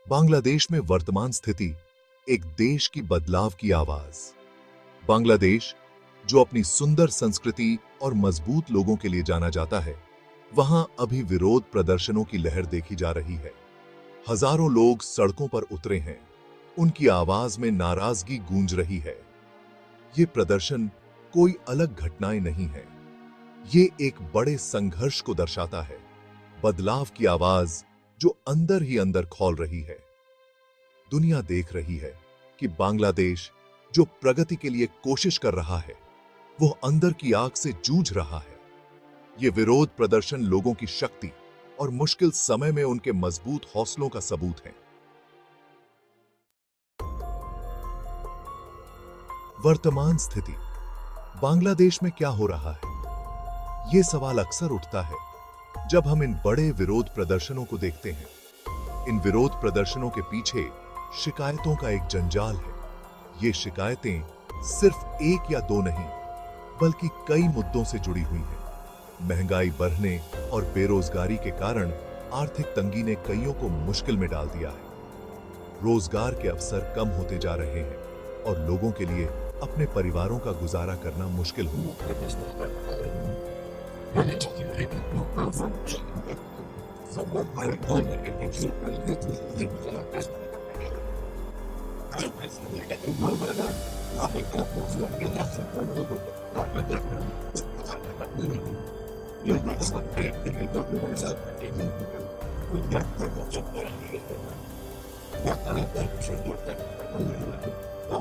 बांग्लादेश में वर्तमान स्थिति एक देश की बदलाव की आवाज। बांग्लादेश, जो अपनी सुंदर संस्कृति और मजबूत लोगों के लिए जाना जाता है, वहां अभी विरोध प्रदर्शनों की लहर देखी जा रही है। हजारों लोग सड़कों पर उतरे हैं, उनकी आवाज में नाराजगी गूंज रही है। ये प्रदर्शन कोई अलग घटनाएं नहीं है, ये एक बड़े संघर्ष को दर्शाता है, बदलाव की आवाज जो अंदर ही अंदर खौल रही है। दुनिया देख रही है कि बांग्लादेश, जो प्रगति के लिए कोशिश कर रहा है, वो अंदर की आग से जूझ रहा है। ये विरोध प्रदर्शन लोगों की शक्ति और मुश्किल समय में उनके मजबूत हौसलों का सबूत है। वर्तमान स्थिति बांग्लादेश में क्या हो रहा है? ये सवाल अक्सर उठता है जब हम इन बड़े विरोध प्रदर्शनों को देखते हैं। इन विरोध प्रदर्शनों के पीछे शिकायतों का एक जंजाल है। ये शिकायतें सिर्फ एक या दो नहीं, बल्कि कई मुद्दों से जुड़ी हुई हैं। महंगाई बढ़ने और बेरोजगारी के कारण आर्थिक तंगी ने कईयों को मुश्किल में डाल दिया है। रोजगार के अवसर कम होते जा रहे हैं और लोगों के लिए अपने परिवारों का गुजारा करना मुश्किल हो।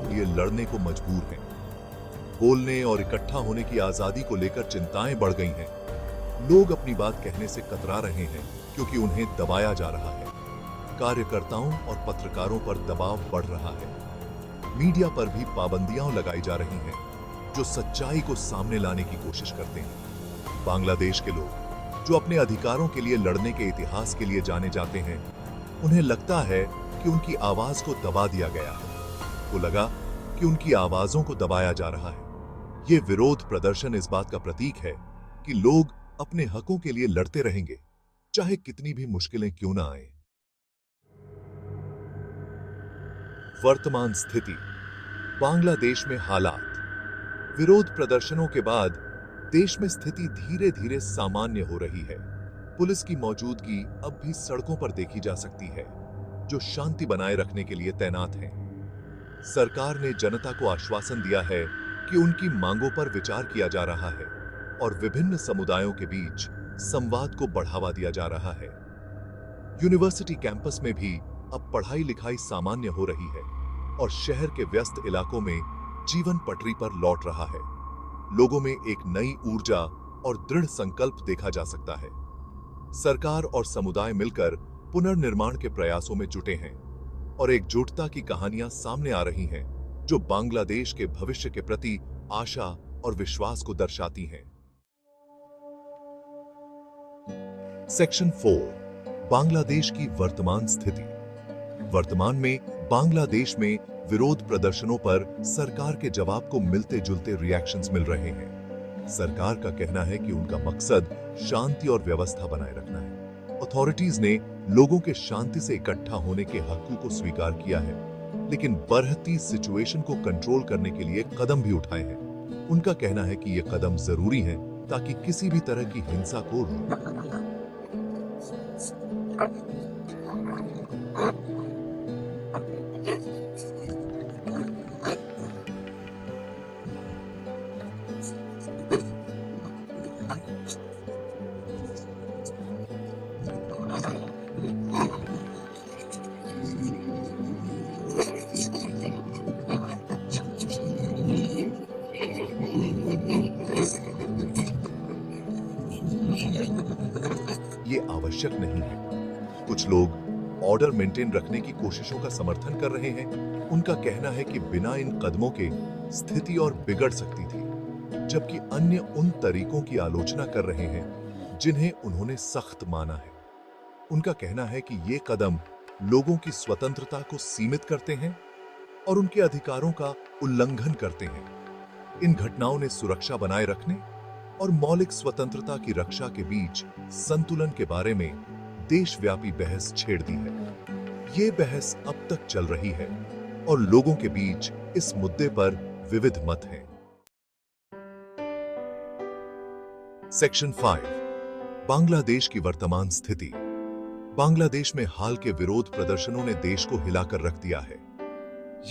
ये लड़ने को मजबूर हैं। बोलने और इकट्ठा होने की आजादी को लेकर चिंताएं बढ़ गई हैं। लोग अपनी बात कहने से कतरा रहे हैं क्योंकि उन्हें दबाया जा रहा है। कार्यकर्ताओं और पत्रकारों पर दबाव बढ़ रहा है। मीडिया पर भी पाबंदियां लगाई जा रही हैं, जो सच्चाई को सामने लाने की कोशिश करते हैं। बांग्लादेश के लोग, जो अपने अधिकारों के लिए लड़ने के इतिहास के लिए जाने जाते हैं, उन्हें लगता है कि उनकी आवाज को दबा दिया गया है। तो लगा कि उनकी आवाजों को दबाया जा रहा है। ये विरोध प्रदर्शन इस बात का प्रतीक है कि लोग अपने हकों के लिए लड़ते रहेंगे, चाहे कितनी भी मुश्किलें क्यों ना आए। वर्तमान स्थिति बांग्लादेश में हालात। विरोध प्रदर्शनों के बाद देश में स्थिति धीरे धीरे सामान्य हो रही है। पुलिस की मौजूदगी अब भी सड़कों पर देखी जा सकती है, जो शांति बनाए रखने के लिए तैनात हैं। सरकार ने जनता को आश्वासन दिया है कि उनकी मांगों पर विचार किया जा रहा है और विभिन्न समुदायों के बीच संवाद को बढ़ावा दिया जा रहा है। यूनिवर्सिटी कैंपस में भी अब पढ़ाई लिखाई सामान्य हो रही है और शहर के व्यस्त इलाकों में जीवन पटरी पर लौट रहा है। लोगों में एक नई ऊर्जा और दृढ़ संकल्प देखा जा सकता है। सरकार और समुदाय मिलकर पुनर्निर्माण के प्रयासों में जुटे हैं और एकजुटता की कहानियां सामने आ रही हैं, जो बांग्लादेश के भविष्य के प्रति आशा और विश्वास को दर्शाती हैं। सेक्शन 4, बांग्लादेश की वर्तमान स्थिति। वर्तमान में बांग्लादेश में विरोध प्रदर्शनों पर सरकार के जवाब को मिलते जुलते रिएक्शंस मिल रहे हैं। सरकार का कहना है कि उनका मकसद शांति और व्यवस्था बनाए रखना है। अथॉरिटीज ने लोगों के शांति से इकट्ठा होने के हक को स्वीकार किया है, लेकिन बढ़ती सिचुएशन को कंट्रोल करने के लिए कदम भी उठाए हैं। उनका कहना है कि ये कदम जरूरी हैं ताकि किसी भी तरह की हिंसा को ये आवश्यक नहीं है। कुछ लोग ऑर्डर मेंटेन रखने की कोशिशों का समर्थन कर रहे हैं। उनका कहना है कि बिना इन कदमों के स्थिति और बिगड़ सकती थी, जबकि अन्य उन तरीकों की आलोचना कर रहे हैं जिन्हें उन्होंने सख्त माना है। उनका कहना है कि ये कदम लोगों की स्वतंत्रता को सीमित करते हैं और उनके अधिकारों का उल्लंघन करते हैं। इन घटनाओं ने सुरक्षा बनाए रखने और मौलिक स्वतंत्रता की रक्षा के बीच संतुलन के बारे में देशव्यापी बहस छेड़ दी है। ये बहस अब तक चल रही है और लोगों के बीच इस मुद्दे पर विविध मत हैं। सेक्शन 5, बांग्लादेश की वर्तमान स्थिति। बांग्लादेश में हाल के विरोध प्रदर्शनों ने देश को हिलाकर रख दिया है।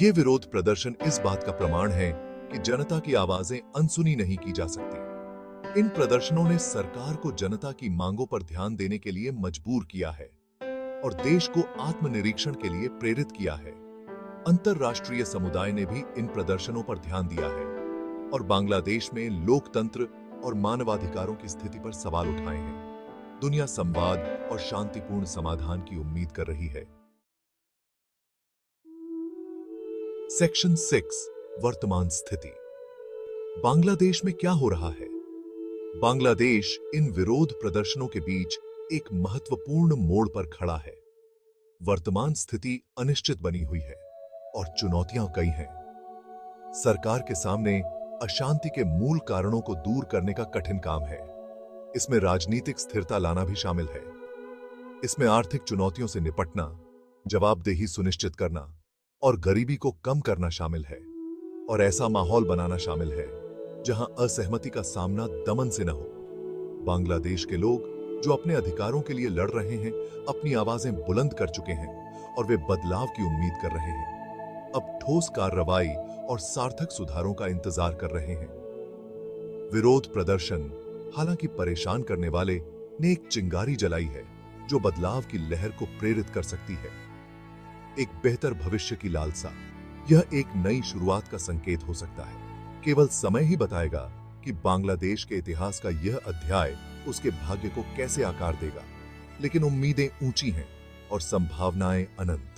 ये विरोध प्रदर्शन इस बात का प्रमाण है कि जनता की आवाजें अनसुनी नहीं की जा सकती। इन प्रदर्शनों ने सरकार को जनता की मांगों पर ध्यान देने के लिए मजबूर किया है और देश को आत्मनिरीक्षण के लिए प्रेरित किया है। अंतरराष्ट्रीय समुदाय ने भी इन प्रदर्शनों पर ध्यान दिया है और बांग्लादेश में लोकतंत्र और मानवाधिकारों की स्थिति पर सवाल उठाए हैं। दुनिया संवाद और शांतिपूर्ण समाधान की उम्मीद कर रही है। सेक्शन 6, वर्तमान स्थिति। बांग्लादेश में क्या हो रहा है? बांग्लादेश इन विरोध प्रदर्शनों के बीच एक महत्वपूर्ण मोड़ पर खड़ा है। वर्तमान स्थिति अनिश्चित बनी हुई है और चुनौतियां कई हैं। सरकार के सामने अशांति के मूल कारणों को दूर करने का कठिन काम है। इसमें राजनीतिक स्थिरता लाना भी शामिल है। इसमें आर्थिक चुनौतियों से निपटना, जवाबदेही सुनिश्चित करना और गरीबी को कम करना शामिल है और ऐसा माहौल बनाना शामिल है जहां असहमति का सामना दमन से न हो। बांग्लादेश के लोग जो अपने अधिकारों के लिए लड़ रहे हैं, अपनी आवाजें बुलंद कर चुके हैं और वे बदलाव की उम्मीद कर रहे हैं। अब ठोस कार्रवाई और सार्थक सुधारों का इंतजार कर रहे हैं। विरोध प्रदर्शन, हालांकि परेशान करने वाले, ने एक चिंगारी जलाई है जो बदलाव की लहर को प्रेरित कर सकती है। एक बेहतर भविष्य की लालसा, यह एक नई शुरुआत का संकेत हो सकता है। केवल समय ही बताएगा कि बांग्लादेश के इतिहास का यह अध्याय उसके भाग्य को कैसे आकार देगा। लेकिन उम्मीदें ऊंची हैं और संभावनाएं अनंत।